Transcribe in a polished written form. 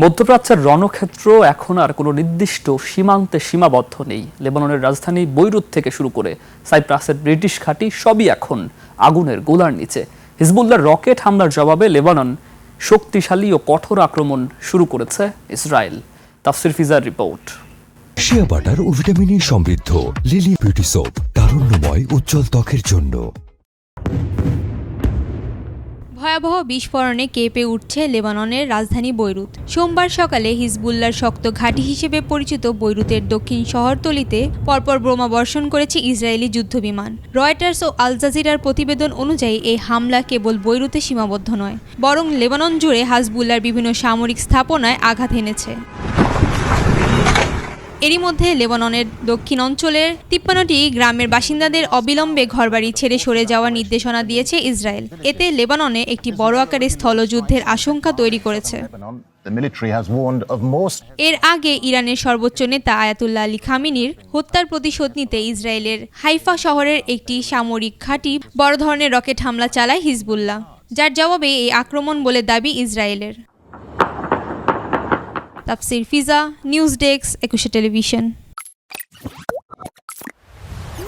মধ্যপ্রাচ্যের রণক্ষেত্র এখন আর কোনো নির্দিষ্ট সীমান্তে সীমাবদ্ধ নেই। লেবাননের রাজধানী বৈরুত থেকে শুরু করে সাইপ্রাসের ব্রিটিশ ঘাঁটি সবই এখন আগুনের গোলার নিচে। হিজবুল্লাহর রকেট হামলার জবাবে লেবানন শক্তিশালী ও কঠোর আক্রমণ শুরু করেছে ইসরায়েল। তাফসির ফিজার রিপোর্ট। শিয়া বাটার ও ভিটামিনে সমৃদ্ধ লিলি বিউটি সোপ, তারুণ্যময় উজ্জ্বল ত্বকের জন্য। ভয়াবহ বিস্ফোরণে কেঁপে উঠছে লেবাননের রাজধানী বৈরুত। সোমবার সকালে হিজবুল্লাহর শক্ত ঘাঁটি হিসেবে পরিচিত বৈরুতের দক্ষিণ শহরতলিতে পরপর বোমা বর্ষণ করেছে ইসরায়েলি যুদ্ধবিমান। রয়টার্স ও আল জাজিরার প্রতিবেদন অনুযায়ী এই হামলা কেবল বৈরুতে সীমাবদ্ধ নয়, বরং লেবানন জুড়ে হিজবুল্লাহর বিভিন্ন সামরিক স্থাপনায় আঘাত এনেছে। এরই মধ্যে লেবাননের দক্ষিণ অঞ্চলের ৫৩টি গ্রামের বাসিন্দাদের অবিলম্বে ঘরবাড়ি ছেড়ে সরে যাওয়ার নির্দেশনা দিয়েছে ইসরায়েল। এতে লেবাননে একটি বড় আকারের স্থলযুদ্ধের আশঙ্কা তৈরি করেছে। এর আগে ইরানের সর্বোচ্চ নেতা আয়াতুল্লাহ আলী খামেনির হত্যার প্রতিশোধ নিতে ইসরায়েলের হাইফা শহরের একটি সামরিক ঘাঁটি বড় ধরনের রকেট হামলা চালায় হিজবুল্লাহ, যার জবাবে এই আক্রমণ বলে দাবি ইসরায়েলের। তাফসির ফিজা, নিউজ ডেস্ক, ২১ টেলিভিশন।